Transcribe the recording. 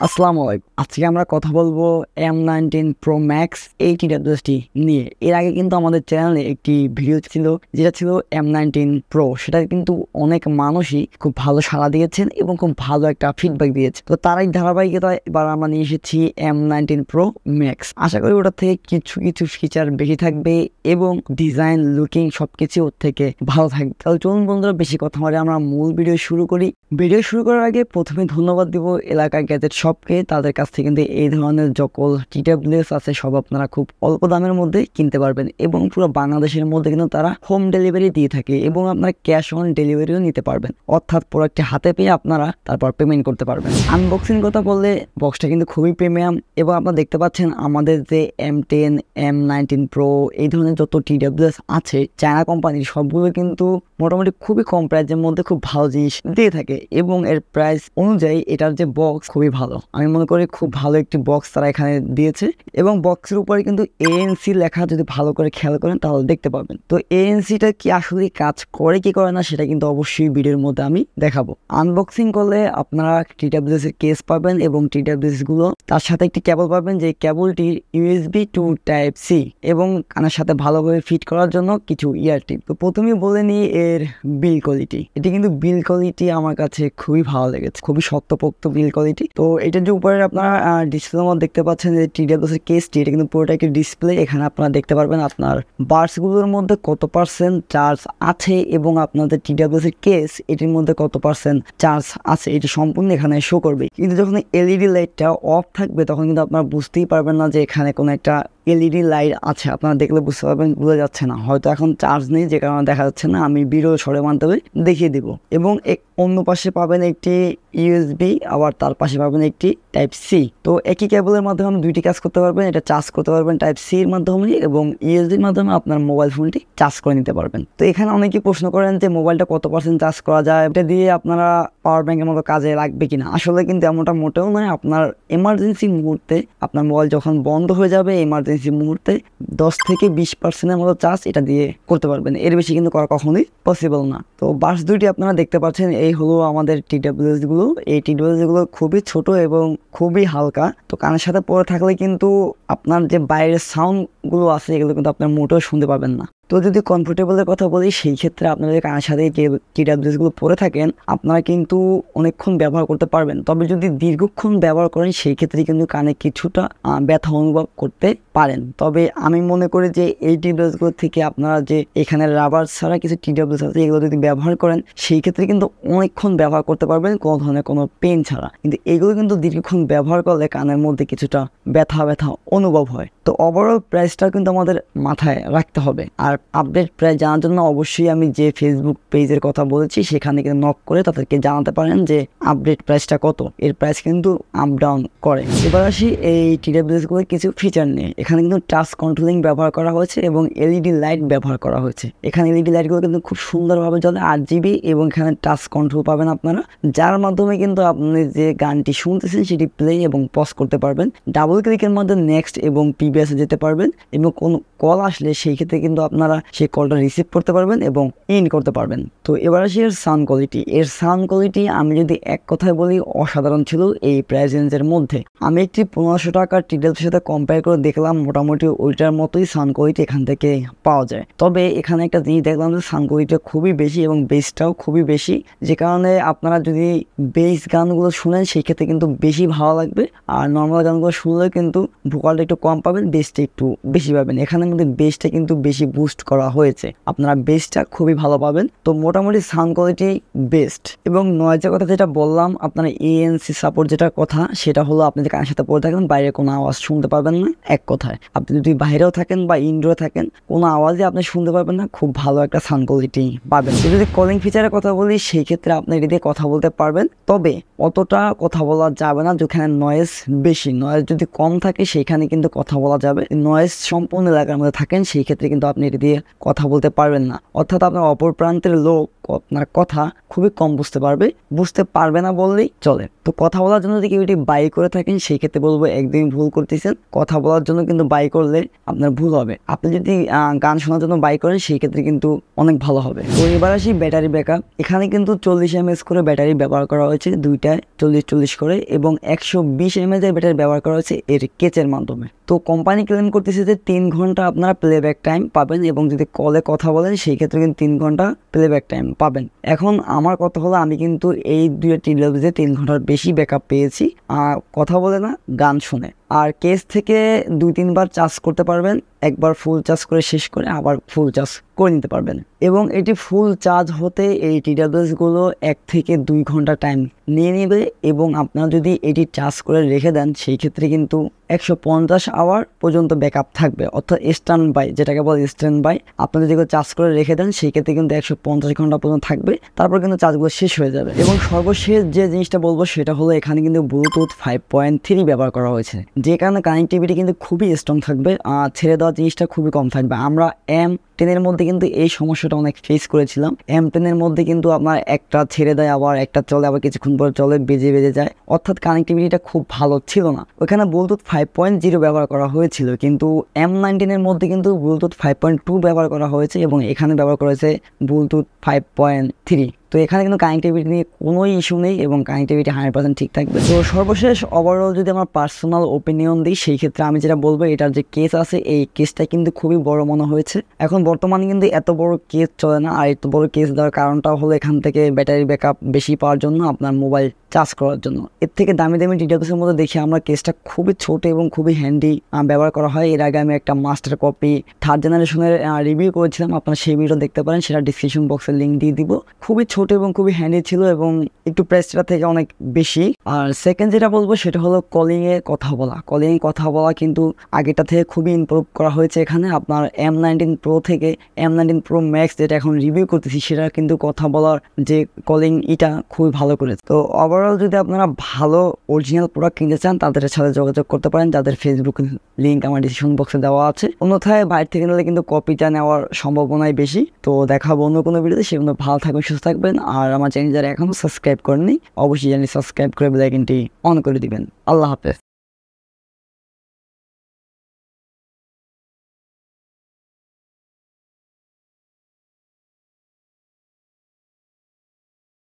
আসসালামু আলাইকুম। আজকে আমরা কথা বলবো M19 Pro Max 80WST নিয়ে। এর আগে কিন্তু আমাদের চ্যানেলে একটি ভিডিও ছিল যেটা ছিল M19 Pro, সেটা কিন্তু অনেক মানুষই খুব ভালো সাড়া দিয়েছেন এবং খুব ভালো একটা ফিডব্যাক দিয়েছে। তো তার এই ধারাবাহিকতায় এবার আমরা নিয়ে এসেছি M19 Pro Max। আশা করি ওটার থেকে কিছু কিছু ফিচার বেশি থাকবে এবং ডিজাইন লুকিং সবকিছু ওর থেকে ভালো থাকবে। তাহলে চলুন বন্ধুরা, বেশি কথা বলে আমরা মূল ভিডিও শুরু করি। ভিডিও শুরু করার আগে প্রথমে ধন্যবাদ দিব এলাকার গ্যাজেট শপকে। তাদের কাছ থেকে কিন্তু এই ধরনের সকল TWS আছে সব আপনারা খুব অল্প দামের মধ্যে কিনতে পারবেন এবং পুরো বাংলাদেশের মধ্যে কিন্তু তারা হোম ডেলিভারি দিয়ে থাকে এবং আপনারা ক্যাশ অন ডেলিভারিও নিতে পারবেন, অর্থাৎ প্রোডাক্টটি হাতে পেয়ে আপনারা তারপর পেমেন্ট করতে পারবেন। আনবক্সিং কথা বললে বক্সটা কিন্তু খুবই প্রিমিয়াম এবং আপনারা দেখতে পাচ্ছেন আমাদের যে M10 M19 Pro এই ধরনের যত TWS আছে চায়না কোম্পানির সবগুলো কিন্তু মোটামুটি খুবই কম প্রাইসের মধ্যে খুব ভালো জিনিস দিয়ে থাকে এবং এর প্রাইস অনুযায়ী এটার যে বক্স খুবই ভালো। আমি মনে করি খুব ভালো একটি বক্স তারা এখানে দিয়েছে এবং বক্সের উপরে কিন্তু ANC লেখা যদি ভালো করে খেয়াল করেন তাহলে দেখতে পাবেন। তো ANCটা কি আসলে কাজ করে কি করে না সেটা কিন্তু অবশ্যই ভিডিওর মধ্যে আমি দেখাবো। আনবক্সিং করলে আপনারা TWS এর কেস পাবেন এবং TWS গুলো তার সাথে একটি কেবল পাবেন, যে কেবলটি USB to Type-C এবং কানের সাথে ভালোভাবে ফিট করার জন্য কিছু ইয়ার টিপ। তো প্রথমেই বলে নিই এর বিল কোয়ালিটি। এটি কিন্তু বিল কোয়ালিটি আমার কাছে খুবই ভালো লেগেছে, খুবই শক্তপোক্ত বিল কোয়ালিটি। তো এটার যে উপরে আপনারা ডিসপ্লের মধ্যে দেখতে পাচ্ছেন যে TWS এর কেসটি, এটা কিন্তু পুরোটা একটি ডিসপ্লে। এখানে আপনারা দেখতে পারবেন আপনার বার্সগুলোর মধ্যে কত পার্সেন্ট চার্জ আছে এবং আপনাদের TWS এর কেস এটির মধ্যে কত পার্সেন্ট চার্জ আছে এটি সম্পূর্ণ এখানে শো করবে। কিন্তু যখন LED লাইটটা অফ থাকবে তখন কিন্তু আপনারা বুঝতেই পারবেন না যে এখানে কোনো একটা LED লাইট আছে। আপনারা দেখলে বুঝতে পারবেন, বোঝা যাচ্ছে না, হয়তো এখন চার্জ নেই যে কারণে দেখা যাচ্ছে না। আমি ভিডিও সরে মাধ্যমে দেখিয়ে দিব। এবং অন্য পাশে পাবেন একটি USB, আবার তার পাশে পাবেন একটি Type-C। তো একই কেবলের মাধ্যমে আপনি দুইটি কাজ করতে পারবেন। এটা চার্জ করতে পারবেন Type-C এর মাধ্যমে এবং USB এর মাধ্যমে আপনার মোবাইল ফোনটি চার্জ করে নিতে পারবেন। তো এখানে অনেকেই প্রশ্ন করেন যে মোবাইলটা কত পার্সেন্ট চার্জ করা যায়, এটা দিয়ে আপনারা পাওয়ার ব্যাংকের মতো কাজে লাগবে কিনা। আসলে কিন্তু এমনটা মোটেও নয়। আপনার এমার্জেন্সি মুহূর্তে আপনার মোবাইল যখন বন্ধ হয়ে যাবে, এমার্জেন্সি মুহূর্তে 10 থেকে 20% মতো চার্জ এটা দিয়ে করতে পারবেন, এর বেশি কিন্তু করা কখনোই পসিবল না। তো বাস দুইটি আপনারা দেখতে পাচ্ছেন, এই হলো আমাদের TWS গুলো। এই TWS গুলো খুবই ছোট এবং খুবই হালকা। তো কানের সাথে পরে থাকলে কিন্তু আপনার যে বাইরের সাউন্ড গুলো আছে এগুলো কিন্তু আপনার মোটেও শুনতে পাবেন না। তো যদি কমফোর্টেবলের কথা বলি, সেই ক্ষেত্রে আপনাদের কানের সাথে যে TWS গুলো পরে থাকেন আপনারা কিন্তু অনেকক্ষণ ব্যবহার করতে পারবেন। তবে যদি দীর্ঘক্ষণ ব্যবহার করেন সেই ক্ষেত্রে কিন্তু কানে কিছুটা ব্যথা অনুভব করতে পারেন। তবে আমি মনে করি যে এই TWS গুলো থেকে আপনারা যে এখানে রাবার ছাড়া কিছু TWS আছে এগুলো যদি ব্যবহার করেন সেই ক্ষেত্রে কিন্তু অনেকক্ষণ ব্যবহার করতে পারবেন কোনো ধরনের কোনো পেন ছাড়া। কিন্তু এগুলো কিন্তু দীর্ঘক্ষণ ব্যবহার করলে কানের মধ্যে কিছুটা ব্যথা অনুভব হয়। তো ওভারঅল প্রাইসটা কিন্তু আমাদের মাথায় রাখতে হবে। আর আপডেট প্রাইস জানার জন্য অবশ্যই আমি যে ফেসবুক পেজের কথা বলেছি সেখানে কিন্তু নক করে তাদেরকে জানাতে পারেন যে আপডেট প্রাইসটা কত। এর প্রাইস কিন্তু আপ ডাউন করে। এবার আসি এই TWS গুলোর কিছু ফিচার নিয়ে। এখানে কিন্তু টাচ কন্ট্রোলিং ব্যবহার করা হয়েছে এবং LED লাইট ব্যবহার করা হয়েছে। এখানে LED লাইটগুলো কিন্তু খুব সুন্দরভাবে জ্বলে 8GB এবং এখানে টাচ কন্ট্রোল পাবেন আপনারা, যার মাধ্যমে কিন্তু আপনি যে গানটি শুনতেছেন সেটি প্লে এবং পজ করতে পারবেন। ডাবল ক্লিকের মধ্যে নেক্সট এবং প্রিভিয়াসে যেতে পারবেন এবং কোনো কল আসলে সেই ক্ষেত্রে কিন্তু আপনারা সেই কলটা রিসিভ করতে পারবেন এবং ইন করতে পারবেন। তো এবার আসি এর সাউন্ড কোয়ালিটি। এর সাউন্ড কোয়ালিটি আমি যদি এক কথায় বলি অসাধারণ ছিল এই প্রাইস রেঞ্জের মধ্যে। আমি একটি 1500 টাকার TWS সাথে কম্পেয়ার করে দেখলাম, মোটামুটি ওইটার মতোই সাউন্ড কোয়ালিটি এখান থেকে পাওয়া যায়। তবে এখানে একটা জিনিস দেখলাম যে সাউন্ড কোয়ালিটিটা খুবই বেশি এবং বেসটাও খুবই বেশি, যে কারণে আপনারা যদি বেস গানগুলো শুনেন সেই ক্ষেত্রে কিন্তু বেশি ভালো লাগবে। আর নর্মাল গানগুলো শুনলে কিন্তু ভোকালটা একটু কম পাবেন, বেসটা একটু বেশি পাবেন। এখানে মধ্যে বেসটা কিন্তু বেশি বুস্ট করা হয়েছে, আপনারা বেসটা খুবই ভালো পাবেন। তো মোটামুটি সাউন্ড কোয়ালিটি বেস্ট। এবং নয়েজের কথা যেটা বললাম, আপনার ANC সাপোর্ট যেটা কথা সেটা হলো আপনি যে কানের সাথে পড়ে থাকেন বাইরে কোনো আওয়াজ শুনতে পারবেন না। এক কথায় আপনি যদি বাইরেও থাকেন বা ইনডোরে থাকেন কোনো আওয়াজই আপনি শুনতে পারবেন না, খুব ভালো একটা সাউন্ড কোয়ালিটি পাবেন। যদি কলিং ফিচারের কথা বলি সেই ক্ষেত্রে আপনি এটি দিয়ে কথা বলতে পারবেন, তবে অতটা কথা বলা যাবে না যেখানে নয়েজ বেশি। নয়েজ যদি কম থাকে সেখানে কিন্তু কথা বলা যাবে। নয়েজ সম্পূর্ণ এলাকার মধ্যে থাকেন সেই ক্ষেত্রে কিন্তু আপনি এটি দিয়ে কথা বলতে পারবেন না, অর্থাৎ আপনার অপর প্রান্তের লোক আপনার কথা খুবই কম বুঝতে পারবে না বললেই চলে। তো তো কথা বলার জন্য যদি কেউ এটি বাই করে থাকেন সেই ক্ষেত্রে বলবো একদমই ভুল করতেছেন। কথা বলার জন্য কিন্তু বাই করলে আপনার ভুল হবে। আপনি যদি গান শোনার জন্য বাই করেন সেই ক্ষেত্রে কিন্তু অনেক ভালো হবে। তো এবার আসি ব্যাটারি ব্যাকআপ। এখানে কিন্তু 40 mAh করে ব্যাটারি ব্যবহার করা হয়েছে, দুইটায় 40 করে, এবং 120 mAh এর ব্যাটারি ব্যবহার করা হয়েছে এর কেচের মাধ্যমে। তো কোম্পানি ক্লেম করতেছে যে 3 ঘন্টা আপনারা প্লেব্যাক টাইম পাবেন, এবং যদি কলে কথা বলেন সেই ক্ষেত্রে কিন্তু 3 ঘন্টা প্লেব্যাক টাইম পাবেন। এখন আমার কথা হলো আমি কিন্তু এই দুইটি ডিভাইসে 3 ঘন্টার বেশি ব্যাকআপ পেয়েছি, কথা বলে না, গান শুনে। আর কেস থেকে 2-3 বার চার্জ করতে পারবেন, একবার ফুল চার্জ করে শেষ করে আবার ফুল চার্জ করে নিতে পারবেন। এবং এটি ফুল চার্জ হতে এই টিডাব্লিউএসগুলো 1 থেকে 2 ঘন্টা টাইম নিয়ে নেবে। এবং আপনারা যদি এটি চার্জ করে রেখে দেন সেই ক্ষেত্রে কিন্তু 150 আওয়ার পর্যন্ত ব্যাকআপ থাকবে, অর্থাৎ স্ট্যান্ড বাই, যেটাকে বলে স্ট্যান্ড বাই। আপনারা যদি চার্জ করে রেখে দেন সেই ক্ষেত্রে কিন্তু 150 ঘন্টা পর্যন্ত থাকবে, তারপর কিন্তু চার্জগুলো শেষ হয়ে যাবে। এবং সর্বশেষ যে জিনিসটা বলবো সেটা হলো এখানে কিন্তু ব্লুটুথ 5.3 ব্যবহার করা হয়েছে, যে কারণে কানেক্টিভিটি কিন্তু খুবই স্ট্রং থাকবে, ছেড়ে দেওয়ার জিনিসটা খুবই কম থাকবে। আমরা M10 মধ্যে কিন্তু এই সমস্যাটা অনেক ফেস করেছিলাম। M10 মধ্যে কিন্তু আপনার একটা ছেড়ে দেয়, আবার একটা চলে, আবার কিছুক্ষণ পরে চলে, বেজে যায়, অর্থাৎ কানেক্টিভিটিটা খুব ভালো ছিল না। ওখানে ব্লুটুথ 5.0 ব্যবহার করা হয়েছিল, কিন্তু M19 মধ্যে কিন্তু ব্লুটুথ 5.2 ব্যবহার করা হয়েছে, এবং এখানে ব্যবহার করা হয়েছে ব্লুটুথ 5.3। তো এখানে কিন্তু কানেক্টিভিটি নিয়ে কোনো ইস্যু নেই, এবং কানেক্টিভিটি 100% ঠিক থাকবে। তো সর্বশেষ ওভারঅল যদি আমার পার্সোনাল ওপিনিয়ন দিই সেই ক্ষেত্রে আমি যেটা বলবো, এটার যে কেস আছে এই কেসটা কিন্তু খুবই বড় মনে হয়েছে। এখন বর্তমানে কিন্তু এত বড় কেস চলে না, আর এত বড় কেস দেওয়ার কারণটাও হলো এখান থেকে ব্যাটারি ব্যাকআপ বেশি পাওয়ার জন্য, আপনার মোবাইল চার্জ করার জন্য। এর থেকে দামি দামি ডিভাইসের মধ্যে দেখি আমরা কেসটা খুবই ছোট এবং খুবই হ্যান্ডি ব্যবহার করা হয়। এর আগে আমি একটা মাস্টার কপি 3rd জেনারেশনের রিভিউ করেছিলাম, আপনারা সেই ভিডিও দেখতে পারেন, সেটা ডিসক্রিপশন বক্সে লিঙ্ক দিয়ে দিব। খুবই ছোট এবং খুবই হ্যান্ডি ছিল, এবং একটু প্রাইসটা থেকে অনেক বেশি। আর সেকেন্ড যেটা বলবো সেটা হলো কলিংয়ে কথা বলা কিন্তু আগেটা থেকে খুবই ইমপ্রুভ করা হয়েছে। এখানে আপনার M19 Pro থেকে M19 Pro Max যেটা এখন রিভিউ করতেছি সেটা কিন্তু কথা বলার যে কলিং এটা খুবই ভালো করেছে। তো ওভারঅল যদি আপনারা ভালো অরিজিনাল প্রোডাক্ট কিনতে চান তাদের সাথে যোগাযোগ করতে পারেন, যাদের ফেসবুক লিঙ্ক আমার ডিসক্রিপশন বক্সে দেওয়া আছে। অন্যথায় বাইরে থেকে নিলে কিন্তু কপিটা নেওয়ার সম্ভাবনাই বেশি। তো দেখাবো অন্য কোনো ভিডিওতে, সেগুলো ভালো থাকবেন, সুস্থ থাকবেন। আর আমার চ্যানেল যারা এখনো সাবস্ক্রাইব করেননি অবশ্যই চ্যানেল সাবস্ক্রাইব করে বেল আইকনটি অন করে দিবেন। আল্লাহ হাফেজ।